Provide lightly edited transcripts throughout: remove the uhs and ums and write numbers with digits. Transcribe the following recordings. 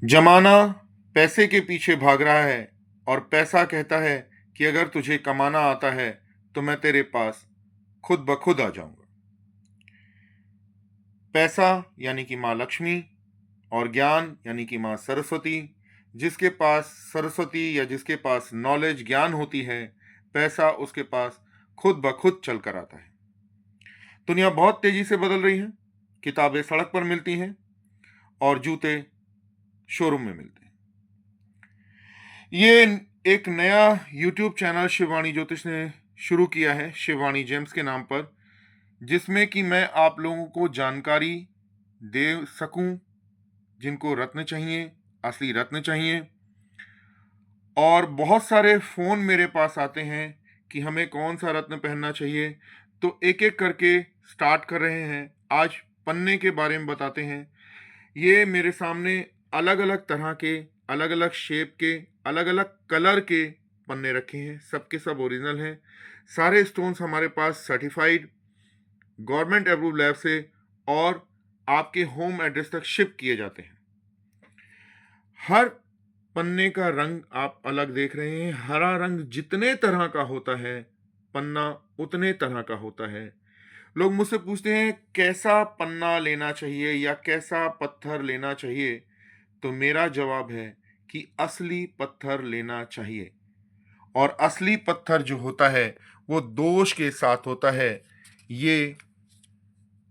जमाना पैसे के पीछे भाग रहा है और पैसा कहता है कि अगर तुझे कमाना आता है तो मैं तेरे पास खुद ब खुद आ जाऊंगा। पैसा यानी कि माँ लक्ष्मी और ज्ञान यानी कि माँ सरस्वती। जिसके पास सरस्वती या जिसके पास नॉलेज ज्ञान होती है, पैसा उसके पास खुद ब खुद चल कर आता है। दुनिया बहुत तेजी से बदल रही है। किताबें सड़क पर मिलती हैं और जूते शोरूम में मिलते हैं। ये एक नया यूट्यूब चैनल शिववाणी ज्योतिष ने शुरू किया है, शिववाणी जेम्स के नाम पर, जिसमें कि मैं आप लोगों को जानकारी दे सकूं, जिनको रत्न चाहिए, असली रत्न चाहिए। और बहुत सारे फ़ोन मेरे पास आते हैं कि हमें कौन सा रत्न पहनना चाहिए, तो एक एक करके स्टार्ट कर रहे हैं। आज पन्ने के बारे में बताते हैं। ये मेरे सामने अलग अलग तरह के, अलग अलग शेप के, अलग अलग कलर के पन्ने रखे हैं। सब के सब ओरिजिनल हैं। सारे स्टोन्स हमारे पास सर्टिफाइड गवर्नमेंट अप्रूव लैब से और आपके होम एड्रेस तक शिप किए जाते हैं। हर पन्ने का रंग आप अलग देख रहे हैं। हरा रंग जितने तरह का होता है, पन्ना उतने तरह का होता है। लोग मुझसे पूछते हैं कैसा पन्ना लेना चाहिए या कैसा पत्थर लेना चाहिए, तो मेरा जवाब है कि असली पत्थर लेना चाहिए। और असली पत्थर जो होता है वो दोष के साथ होता है। ये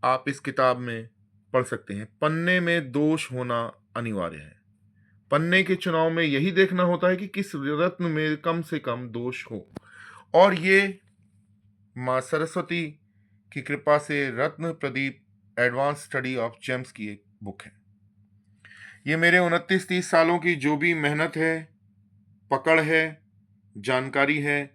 आप इस किताब में पढ़ सकते हैं। पन्ने में दोष होना अनिवार्य है। पन्ने के चुनाव में यही देखना होता है कि किस रत्न में कम से कम दोष हो। और ये माँ सरस्वती की कृपा से Ratna Pradeep advance study of gems की एक बुक है। ये मेरे 29-30 सालों की जो भी मेहनत है, पकड़ है, जानकारी है,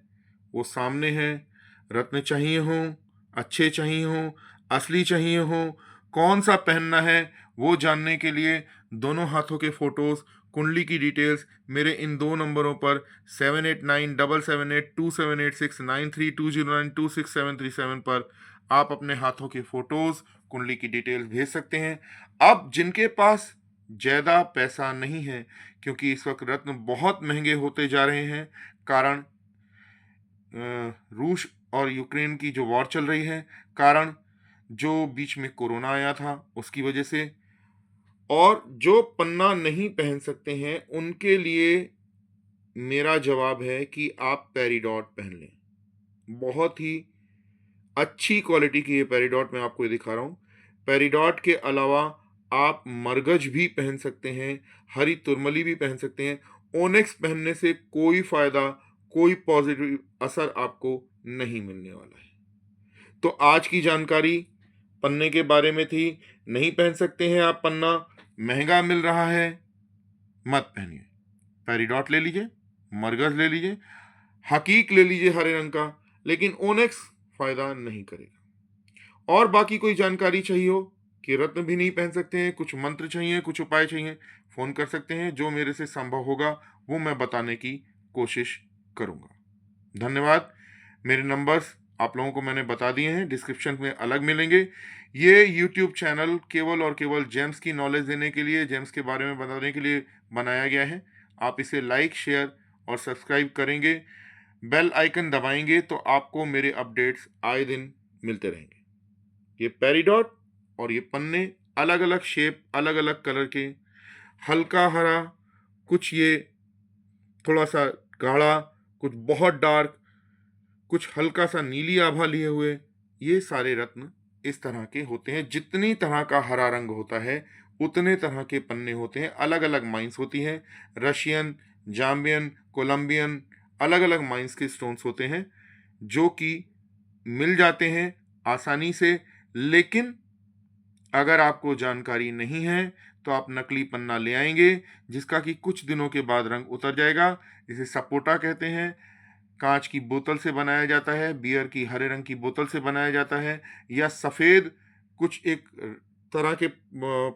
वो सामने है। रत्न चाहिए हो, अच्छे चाहिए हो, असली चाहिए हो, कौन सा पहनना है, वो जानने के लिए दोनों हाथों के फोटोज, कुंडली की डिटेल्स मेरे इन दो नंबरों पर 78977827869320926737 पर आप अपने हाथों के फोटोज, कुंडली की डिटेल्स भेज सकते हैं। अब जिनके पास ज़्यादा पैसा नहीं है, क्योंकि इस वक्त रत्न बहुत महंगे होते जा रहे हैं, कारण रूस और यूक्रेन की जो वॉर चल रही है, कारण जो बीच में कोरोना आया था उसकी वजह से, और जो पन्ना नहीं पहन सकते हैं उनके लिए मेरा जवाब है कि आप पेरिडॉट पहन लें। बहुत ही अच्छी क्वालिटी की ये पेरिडॉट मैं आपको ये दिखा रहा हूँ। पेरिडॉट के अलावा आप मरगज भी पहन सकते हैं, हरी तुरमली भी पहन सकते हैं। ओनेक्स पहनने से कोई फायदा, कोई पॉजिटिव असर आपको नहीं मिलने वाला है। तो आज की जानकारी पन्ने के बारे में थी। नहीं पहन सकते हैं आप पन्ना, महंगा मिल रहा है, मत पहनिए। पेरिडॉट ले लीजिए, मरगज ले लीजिए, हकीक ले लीजिए हरे रंग का, लेकिन ओनेक्स फायदा नहीं करेगा। और बाकी कोई जानकारी चाहिए हो कि रत्न भी नहीं पहन सकते हैं, कुछ मंत्र चाहिए, कुछ उपाय चाहिए, फ़ोन कर सकते हैं। जो मेरे से संभव होगा वो मैं बताने की कोशिश करूँगा। धन्यवाद। मेरे नंबर्स आप लोगों को मैंने बता दिए हैं, डिस्क्रिप्शन में अलग मिलेंगे। ये यूट्यूब चैनल केवल और केवल जेम्स की नॉलेज देने के लिए, जेम्स के बारे में बताने के लिए बनाया गया है। आप इसे लाइक, शेयर और सब्सक्राइब करेंगे, बेल आइकन दबाएंगे तो आपको मेरे अपडेट्स आए दिन मिलते रहेंगे। ये पेरिडॉट और ये पन्ने अलग अलग शेप, अलग अलग कलर के, हल्का हरा, कुछ ये थोड़ा सा गाढ़ा, कुछ बहुत डार्क, कुछ हल्का सा नीली आभा लिए हुए, ये सारे रत्न इस तरह के होते हैं। जितनी तरह का हरा रंग होता है उतने तरह के पन्ने होते हैं। अलग अलग माइंस होती हैं, रशियन, जाम्बियन, कोलंबियन, अलग अलग माइंस के स्टोन्स होते हैं जो कि मिल जाते हैं आसानी से। लेकिन अगर आपको जानकारी नहीं है तो आप नकली पन्ना ले आएंगे जिसका कि कुछ दिनों के बाद रंग उतर जाएगा। इसे सपोटा कहते हैं। कांच की बोतल से बनाया जाता है, बियर की हरे रंग की बोतल से बनाया जाता है, या सफ़ेद कुछ एक तरह के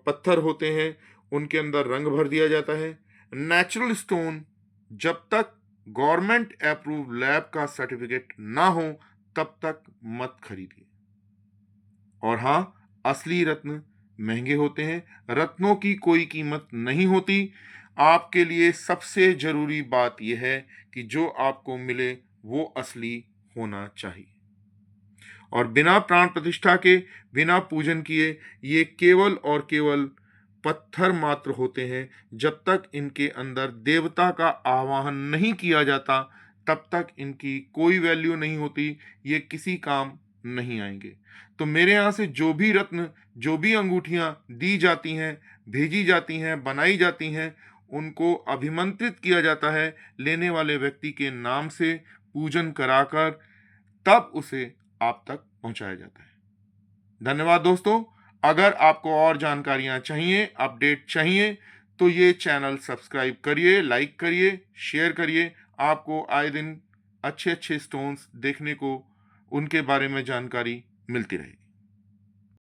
पत्थर होते हैं, उनके अंदर रंग भर दिया जाता है। नेचुरल स्टोन जब तक गवर्नमेंट अप्रूव लैब का सर्टिफिकेट ना हो तब तक मत खरीदिए। और हाँ, असली रत्न महंगे होते हैं। रत्नों की कोई कीमत नहीं होती। आपके लिए सबसे ज़रूरी बात यह है कि जो आपको मिले वो असली होना चाहिए। और बिना प्राण प्रतिष्ठा के, बिना पूजन किए, ये केवल और केवल पत्थर मात्र होते हैं। जब तक इनके अंदर देवता का आवाहन नहीं किया जाता, तब तक इनकी कोई वैल्यू नहीं होती। ये किसी काम नहीं आएंगे। तो मेरे यहाँ से जो भी रत्न, जो भी अंगूठियाँ दी जाती हैं, भेजी जाती हैं, बनाई जाती हैं, उनको अभिमंत्रित किया जाता है लेने वाले व्यक्ति के नाम से, पूजन कराकर, तब उसे आप तक पहुंचाया जाता है। धन्यवाद दोस्तों। अगर आपको और जानकारियां चाहिए, अपडेट चाहिए, तो ये चैनल सब्सक्राइब करिए, लाइक करिए, शेयर करिए। आपको आए दिन अच्छे अच्छे स्टोन्स देखने को, उनके बारे में जानकारी मिलती रहेगी।